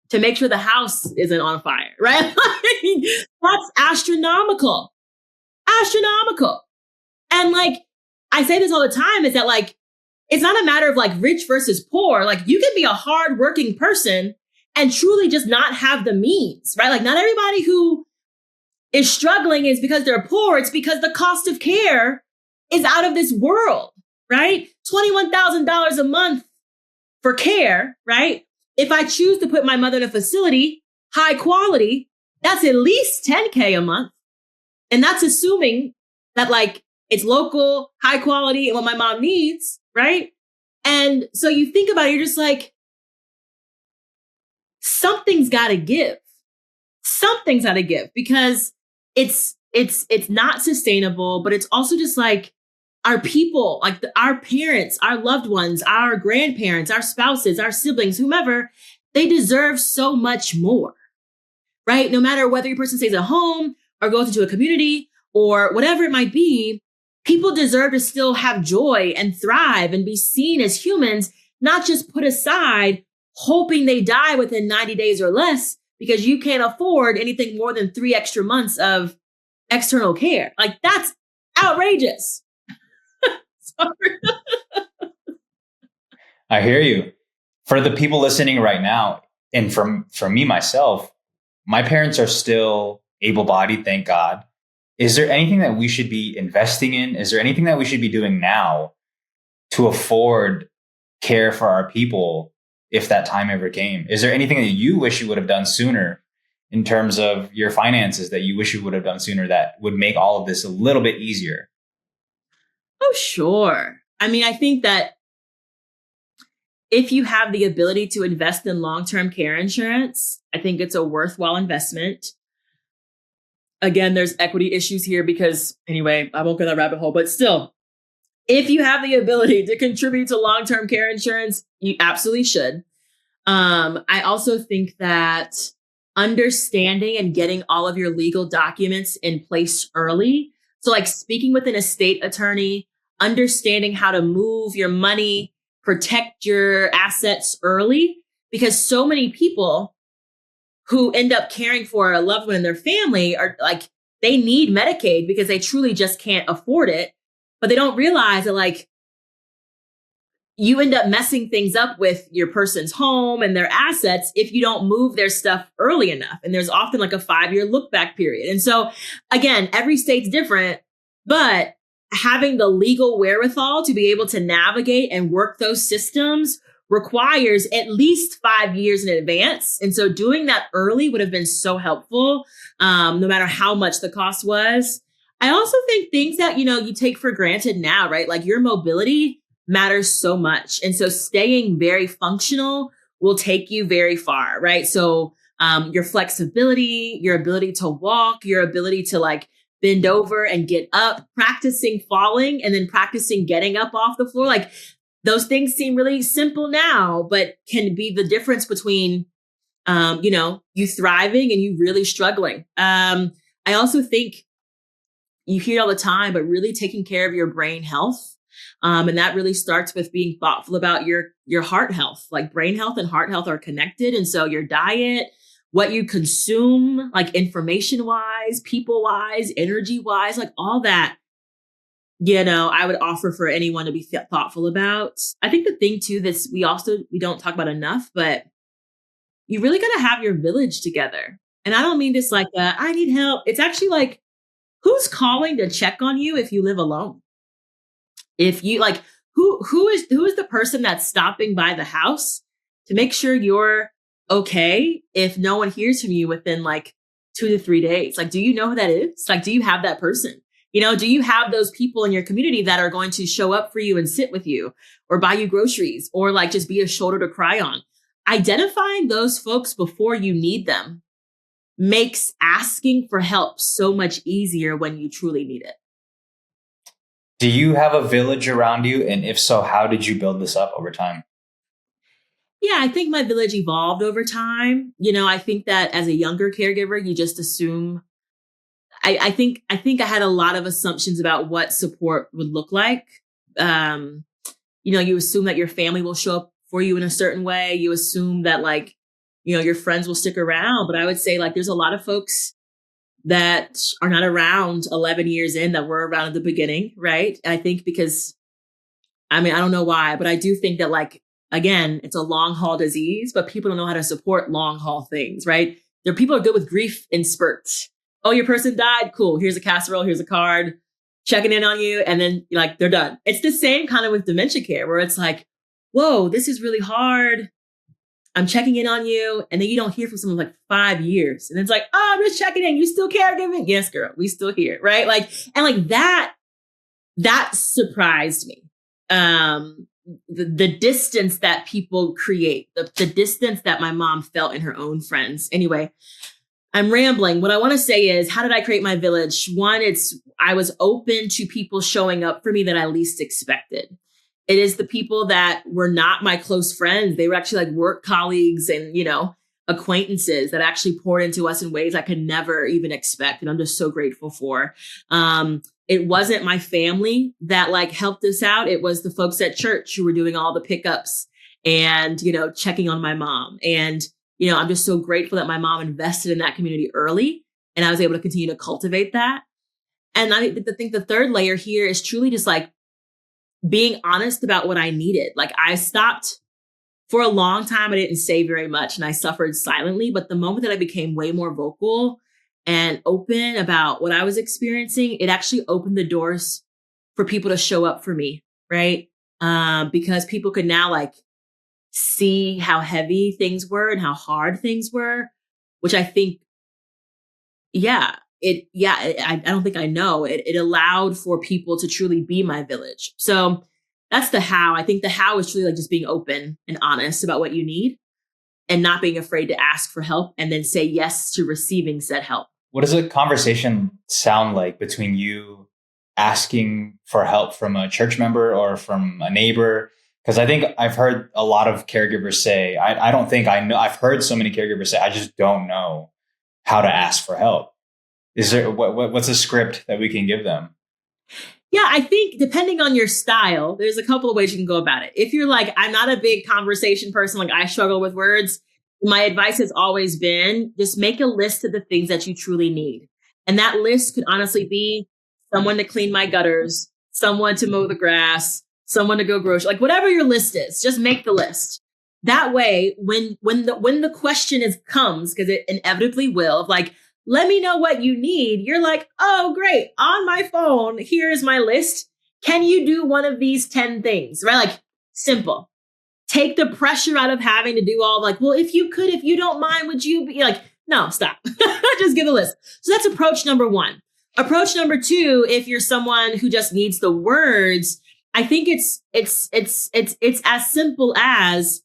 to make sure the house isn't on fire, right? That's astronomical. And like, I say this all the time, is that like, it's not a matter of like rich versus poor. Like you can be a hardworking person and truly just not have the means, right? Like not everybody who is struggling is because they're poor. It's because the cost of care is out of this world, right? $21,000 a month for care, right? If I choose to put my mother in a facility, high quality, that's at least $10K a month. And that's assuming that like it's local, high quality, and what my mom needs, right? And so you think about it, you're just like, something's got to give. Something's got to give, because it's not sustainable, but it's also just like our people, like our parents, our loved ones, our grandparents, our spouses, our siblings, whomever, they deserve so much more, right? No matter whether your person stays at home or goes into a community or whatever it might be, people deserve to still have joy and thrive and be seen as humans, not just put aside hoping they die within 90 days or less because you can't afford anything more than 3 extra months of external care. Like that's outrageous. Sorry. I hear you. For the people listening right now, and for me myself, my parents are still able-bodied, thank God. Is there anything that we should be investing in? Is there anything that we should be doing now to afford care for our people if that time ever came? Is there anything that you wish you would have done sooner in terms of your finances that you wish you would have done sooner that would make all of this a little bit easier? Oh, sure. I mean, I think that if you have the ability to invest in long-term care insurance, I think it's a worthwhile investment. Again, there's equity issues here because, anyway, I won't go that rabbit hole, but still, if you have the ability to contribute to long-term care insurance, you absolutely should. I also think that understanding and getting all of your legal documents in place early. So like speaking with an estate attorney, understanding how to move your money, protect your assets early, because so many people who end up caring for a loved one in their family are like, they need Medicaid because they truly just can't afford it. But they don't realize that like you end up messing things up with your person's home and their assets if you don't move their stuff early enough. And there's often like a 5-year look back period. And so again, every state's different, but having the legal wherewithal to be able to navigate and work those systems requires at least 5 years in advance. And so doing that early would have been so helpful, no matter how much the cost was. I also think things that, you take for granted now, right? Like your mobility matters so much. And so staying very functional will take you very far, right? So your flexibility, your ability to walk, your ability to like bend over and get up, practicing falling and then practicing getting up off the floor. Like those things seem really simple now, but can be the difference between, you thriving and you really struggling. I also think you hear it all the time, but really taking care of your brain health. And that really starts with being thoughtful about your heart health. Like brain health and heart health are connected. And so your diet, what you consume, like information wise, people wise, energy wise, like all that, I would offer for anyone to be thoughtful about. I think the thing too, we don't talk about enough, but you really got to have your village together. And I don't mean this like, I need help. It's actually like, who's calling to check on you if you live alone? If you like, who is the person that's stopping by the house to make sure you're okay if no one hears from you within like 2 to 3 days? Like, do you know who that is? Like, do you have that person? Do you have those people in your community that are going to show up for you and sit with you or buy you groceries or like just be a shoulder to cry on? Identifying those folks before you need them makes asking for help so much easier when you truly need it. Do you have a village around you? And if so, how did you build this up over time? Yeah, I think my village evolved over time. I think that as a younger caregiver, you just assume, I think I had a lot of assumptions about what support would look like. You assume that your family will show up for you in a certain way. You assume that like, your friends will stick around. But I would say like, there's a lot of folks that are not around 11 years in that were around at the beginning, right? I think because, I don't know why, but I do think that like, again, it's a long haul disease, but people don't know how to support long haul things, right? People are good with grief in spurts. Oh, your person died. Cool. Here's a casserole. Here's a card, checking in on you. And then like, they're done. It's the same kind of with dementia care where it's like, whoa, this is really hard. I'm checking in on you. And then you don't hear from someone like 5 years. And it's like, oh, I'm just checking in. You still caregiving? Yes, girl. We still here. Right. Like, and like that surprised me. The distance that people create, the distance that my mom felt in her own friends. Anyway, I'm rambling. What I want to say is, how did I create my village? One, I was open to people showing up for me that I least expected. It is the people that were not my close friends. They were actually like work colleagues and, acquaintances that actually poured into us in ways I could never even expect. And I'm just so grateful for. It wasn't my family that like helped us out. It was the folks at church who were doing all the pickups and, checking on my mom. And, I'm just so grateful that my mom invested in that community early and I was able to continue to cultivate that. And I think the third layer here is truly just like being honest about what I needed. Like I stopped for a long time. I didn't say very much and I suffered silently. But the moment that I became way more vocal and open about what I was experiencing, it actually opened the doors for people to show up for me, right? Because people could now like see how heavy things were and how hard things were, which I think I don't think I know. It allowed for people to truly be my village. So that's the how. I think the how is truly like just being open and honest about what you need and not being afraid to ask for help and then say yes to receiving said help. What does a conversation sound like between you asking for help from a church member or from a neighbor? Because I think I've heard a lot of caregivers say, I don't think I know, I've heard so many caregivers say, I just don't know how to ask for help. Is there, what's a script that we can give them? Yeah, I think depending on your style, there's a couple of ways you can go about it. If you're like, I'm not a big conversation person, like I struggle with words, my advice has always been just make a list of the things that you truly need. And that list could honestly be someone to clean my gutters, someone to mow the grass, someone to go grocery, like whatever your list is, just make the list. That way, when the question comes, because it inevitably will, of like, let me know what you need. You're like, oh, great. On my phone, here's my list. Can you do one of these 10 things? Right? Like simple. Take the pressure out of having to do all like, well, if you could, if you don't mind, would you be like, no, stop. Just give a list. So that's approach number one. Approach number two, if you're someone who just needs the words, I think it's as simple as,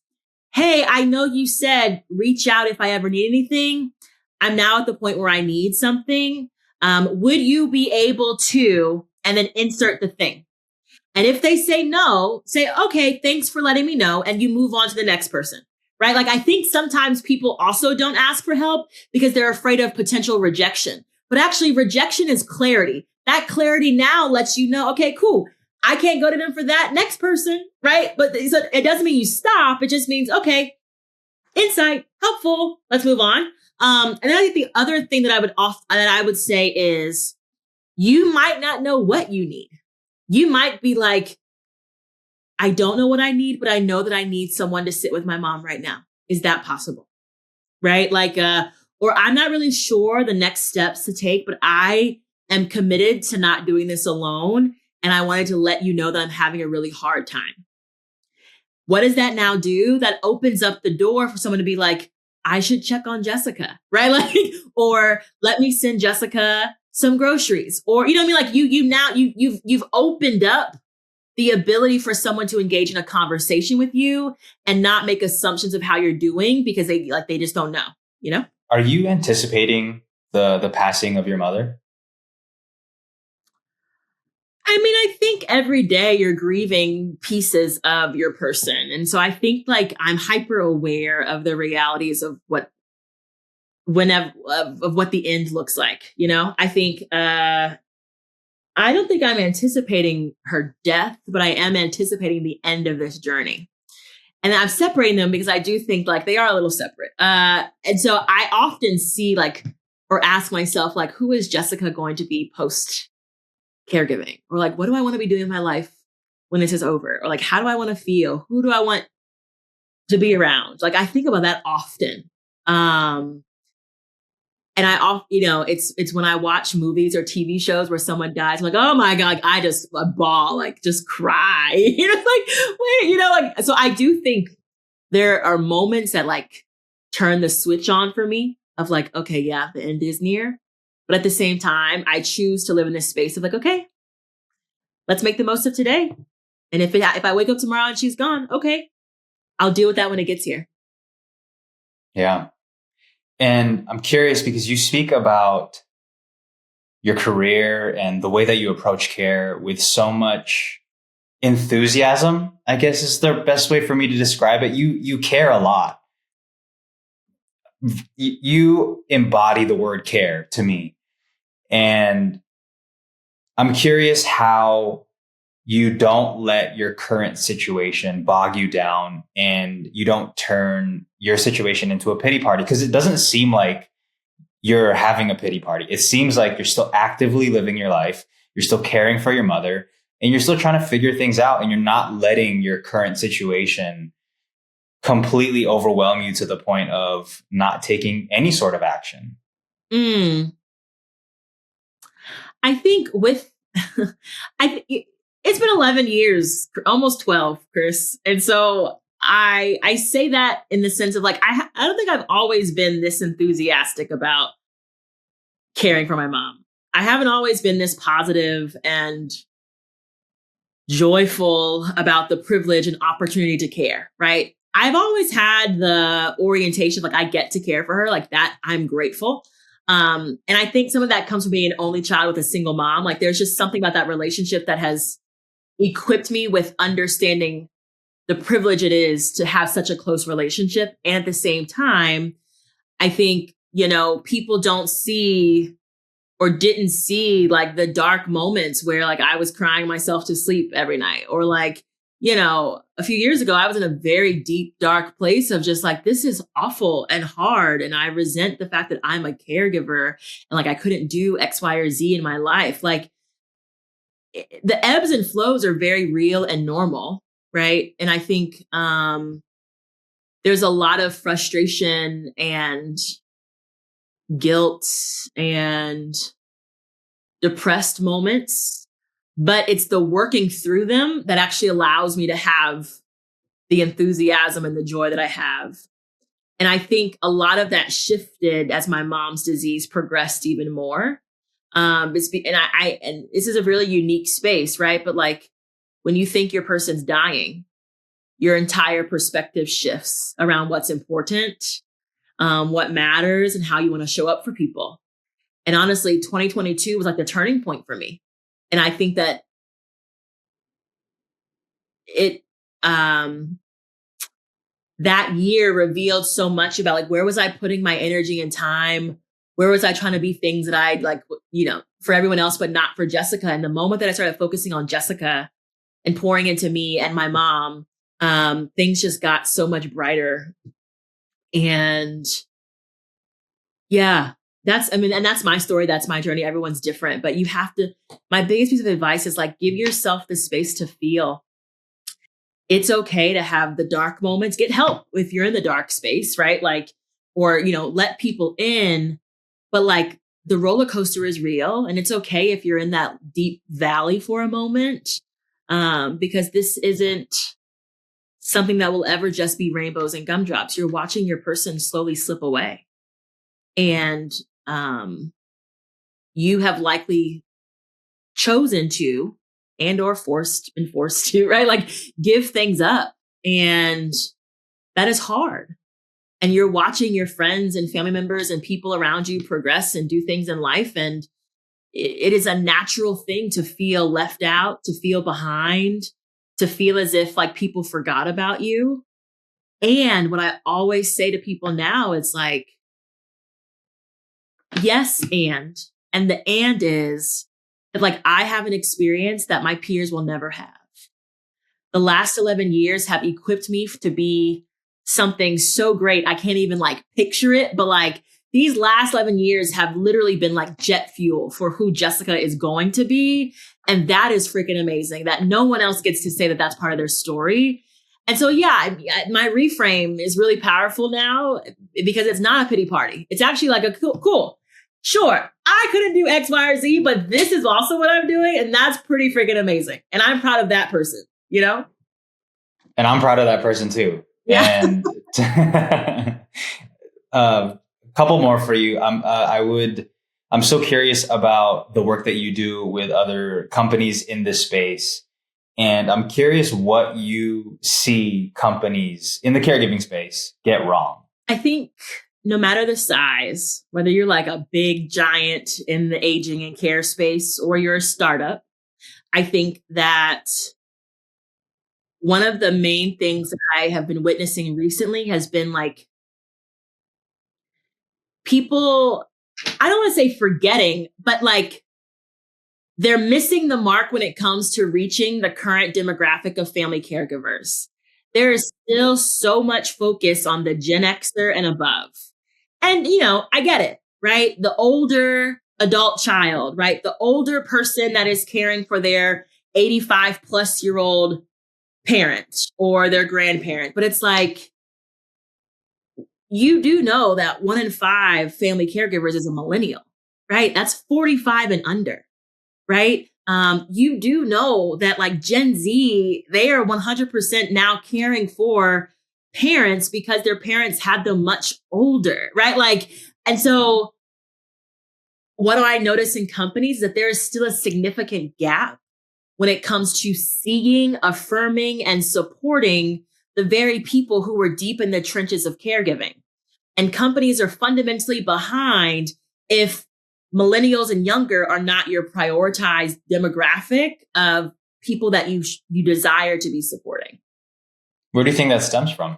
hey, I know you said reach out if I ever need anything. I'm now at the point where I need something. Would you be able to, and then insert the thing. And if they say no, say, okay, thanks for letting me know. And you move on to the next person, right? Like I think sometimes people also don't ask for help because they're afraid of potential rejection. But actually rejection is clarity. That clarity now lets you know, okay, cool. I can't go to them for that next person, right? But so it doesn't mean you stop. It just means, okay, insight, helpful. Let's move on. And then I think the other thing that I would say is you might not know what you need. You might be like, I don't know what I need, but I know that I need someone to sit with my mom right now. Is that possible? Right? Like, or I'm not really sure the next steps to take, but I am committed to not doing this alone. And I wanted to let you know that I'm having a really hard time. What does that now do? That opens up the door for someone to be like, I should check on Jessica, right? Like, or let me send Jessica some groceries, or, you know what I mean? Like you've opened up the ability for someone to engage in a conversation with you and not make assumptions of how you're doing because they just don't know, you know? Are you anticipating the passing of your mother? I mean, I think every day you're grieving pieces of your person. And so I think like I'm hyper aware of the realities of what the end looks like. You know, I think, I don't think I'm anticipating her death, but I am anticipating the end of this journey. And I'm separating them because I do think like they are a little separate. And so I often see like, or ask myself, like, who is Jessica going to be post caregiving? Or like, what do I want to be doing in my life when this is over? Or like, how do I want to feel? Who do I want to be around? Like, I think about that often. And it's when I watch movies or TV shows where someone dies, I'm like, oh my God, like, I just bawl, like just cry, like, wait, like, so I do think there are moments that like turn the switch on for me of like, okay, yeah, the end is near. But at the same time, I choose to live in this space of like, okay, let's make the most of today. And if I wake up tomorrow and she's gone, okay, I'll deal with that when it gets here. Yeah. And I'm curious because you speak about your career and the way that you approach care with so much enthusiasm, I guess is the best way for me to describe it. You care a lot. You embody the word care to me. And I'm curious how you don't let your current situation bog you down and you don't turn your situation into a pity party, because it doesn't seem like you're having a pity party. It seems like you're still actively living your life. You're still caring for your mother and you're still trying to figure things out, and you're not letting your current situation completely overwhelm you to the point of not taking any sort of action. I think it's been 11 years, almost 12, Chris. And so I say that in the sense of like, I don't think I've always been this enthusiastic about caring for my mom. I haven't always been this positive and joyful about the privilege and opportunity to care, right? I've always had the orientation, like I get to care for her, like that. I'm grateful. And I think some of that comes from being an only child with a single mom. Like there's just something about that relationship that has equipped me with understanding the privilege it is to have such a close relationship. And at the same time, I think, people don't see or didn't see like the dark moments where like I was crying myself to sleep every night, or like, a few years ago, I was in a very deep, dark place of just like, this is awful and hard. And I resent the fact that I'm a caregiver and like I couldn't do X, Y, or Z in my life. Like the ebbs and flows are very real and normal. Right. And I think there's a lot of frustration and guilt and depressed moments, but it's the working through them that actually allows me to have the enthusiasm and the joy that I have. And I think a lot of that shifted as my mom's disease progressed even more. And this is a really unique space, right? But like when you think your person's dying, your entire perspective shifts around what's important, what matters, and how you want to show up for people. And honestly, 2022 was like the turning point for me. And I think that that year revealed so much about like, where was I putting my energy and time? Where was I trying to be things that I'd like, for everyone else, but not for Jessica. And the moment that I started focusing on Jessica and pouring into me and my mom, things just got so much brighter. And yeah, and that's my story. That's my journey. Everyone's different, but my biggest piece of advice is like, give yourself the space to feel. It's okay to have the dark moments, get help if you're in the dark space, right? Like, or, let people in, but like the roller coaster is real, and it's okay if you're in that deep valley for a moment, because this isn't something that will ever just be rainbows and gumdrops. You're watching your person slowly slip away. And you have likely chosen to and or been forced to, right? Like give things up. And that is hard. And you're watching your friends and family members and people around you progress and do things in life. And it is a natural thing to feel left out, to feel behind, to feel as if like people forgot about you. And what I always say to people now, it's like, yes, and the and is that like I have an experience that my peers will never have. The last 11 years have equipped me to be something so great. I can't even like picture it, but like these last 11 years have literally been like jet fuel for who Jessica is going to be. And that is freaking amazing that no one else gets to say that that's part of their story. And so, yeah, my reframe is really powerful now because it's not a pity party. It's actually like a cool. Sure, I couldn't do X, Y, or Z, but this is also what I'm doing. And that's pretty freaking amazing. And I'm proud of that person, And I'm proud of that person too. Yeah. And couple more for you. I'm so curious about the work that you do with other companies in this space. And I'm curious what you see companies in the caregiving space get wrong. I think no matter the size, whether you're like a big giant in the aging and care space or you're a startup, I think that one of the main things that I have been witnessing recently has been like people, I don't want to say forgetting, but like they're missing the mark when it comes to reaching the current demographic of family caregivers. There is still so much focus on the Gen Xer and above. And, I get it, right? The older adult child, right? The older person that is caring for their 85 plus year old parent or their grandparent. But it's like, you do know that 1 in 5 family caregivers is a millennial, right? That's 45 and under, right? You do know that like Gen Z, they are 100% now caring for parents because their parents had them much older, right? Like, and so what do I notice in companies? That there is still a significant gap when it comes to seeing, affirming, and supporting the very people who are deep in the trenches of caregiving. And companies are fundamentally behind if millennials and younger are not your prioritized demographic of people that you desire to be supporting. Where do you think that stems from?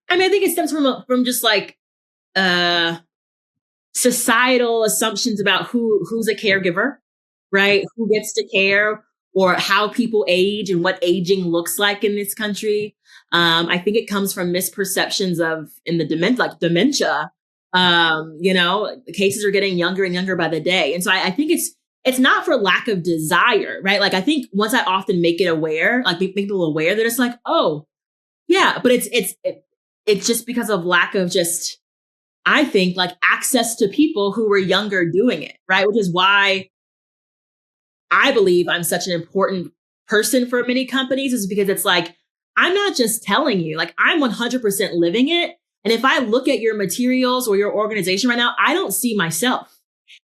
I mean, I think it stems from just like societal assumptions about who's a caregiver, right? Who gets to care, or how people age and what aging looks like in this country. I think it comes from misperceptions of in the dementia. The cases are getting younger and younger by the day, and so I think it's not for lack of desire, right? Like I think once I often make it aware, like make people aware that it's like, oh yeah, but it's just because of lack of just, I think, like access to people who were younger doing it, right? Which is why I believe I'm such an important person for many companies, is because it's like, I'm not just telling you, like I'm 100% living it. And if I look at your materials or your organization right now, I don't see myself.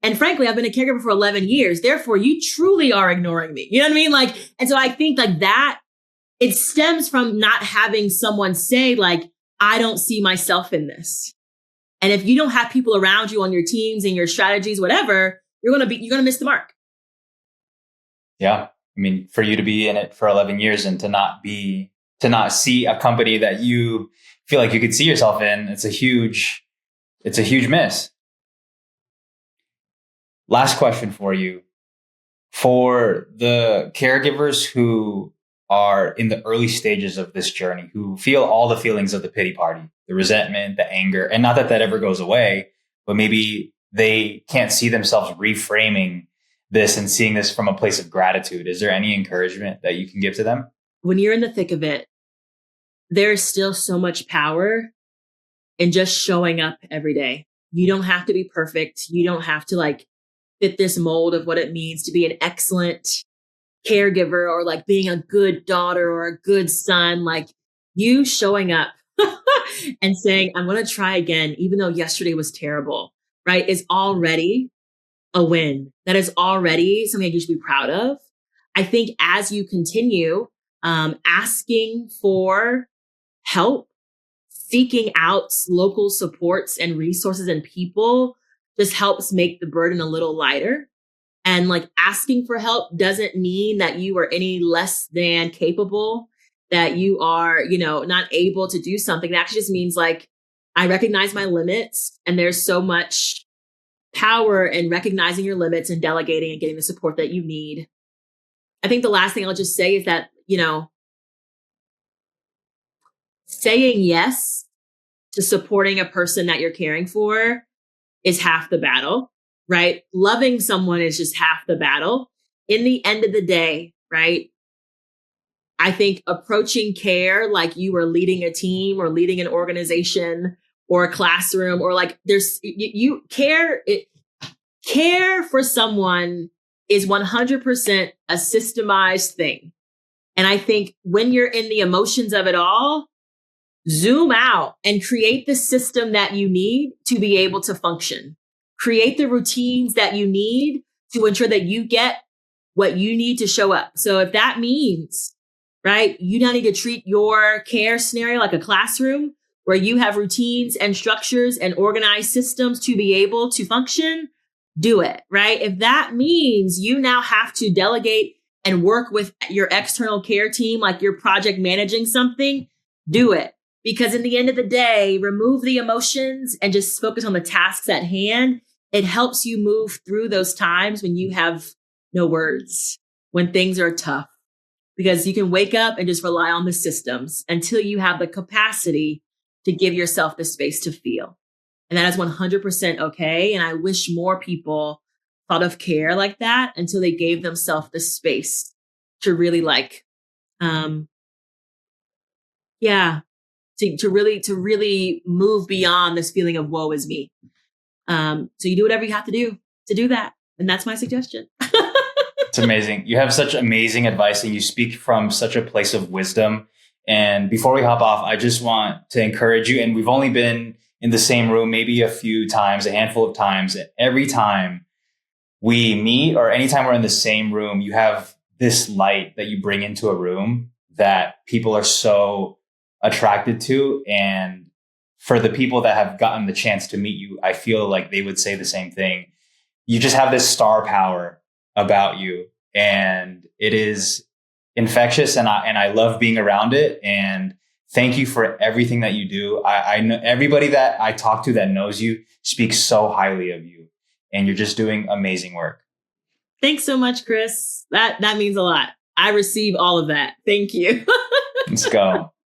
And frankly, I've been a caregiver for 11 years. Therefore, you truly are ignoring me. You know what I mean? Like, and so I think like that, it stems from not having someone say like, I don't see myself in this. And if you don't have people around you on your teams and your strategies, whatever, you're going to miss the mark. Yeah. I mean, for you to be in it for 11 years and to not see a company that you feel like you could see yourself in, it's a huge miss. Last question for you. For the caregivers who are in the early stages of this journey, who feel all the feelings of the pity party, the resentment, the anger, and not that ever goes away, but maybe they can't see themselves reframing this and seeing this from a place of gratitude. Is there any encouragement that you can give to them? When you're in the thick of it, there's still so much power in just showing up every day. You don't have to be perfect. You don't have to like fit this mold of what it means to be an excellent caregiver or like being a good daughter or a good son. Like you showing up and saying, I'm going to try again, even though yesterday was terrible, right, is already a win. That is already something you should be proud of. I think as you continue asking for help, seeking out local supports and resources and people just helps make the burden a little lighter. And like asking for help doesn't mean that you are any less than capable, that you are, not able to do something. It actually just means like, I recognize my limits, and there's so much power in recognizing your limits and delegating and getting the support that you need. I think the last thing I'll just say is that, saying yes to supporting a person that you're caring for is half the battle, right? Loving someone is just half the battle. In the end of the day, right? I think approaching care like you are leading a team or leading an organization or a classroom, or like care for someone is 100% a systemized thing. And I think when you're in the emotions of it all, zoom out and create the system that you need to be able to function. Create the routines that you need to ensure that you get what you need to show up. So if that means, right, you now need to treat your care scenario like a classroom where you have routines and structures and organized systems to be able to function, do it, right? If that means you now have to delegate and work with your external care team, like you're project managing something, do it. Because in the end of the day, remove the emotions and just focus on the tasks at hand. It helps you move through those times when you have no words, when things are tough, because you can wake up and just rely on the systems until you have the capacity to give yourself the space to feel. And that is 100% okay. And I wish more people thought of care like that until they gave themselves the space to really to really move beyond this feeling of woe is me. So you do whatever you have to do that. And that's my suggestion. It's amazing. You have such amazing advice and you speak from such a place of wisdom. And before we hop off, I just want to encourage you. And we've only been in the same room, maybe a few times, a handful of times. Every time we meet or anytime we're in the same room, you have this light that you bring into a room that people are so attracted to. And for the people that have gotten the chance to meet you, I feel like they would say the same thing. You just have this star power about you, and it is infectious, and I love being around it. And thank you for everything that you do. I know everybody that I talk to that knows you speaks so highly of you, and you're just doing amazing work. Thanks so much, Chris. That means a lot. I receive all of that. Thank you. Let's go.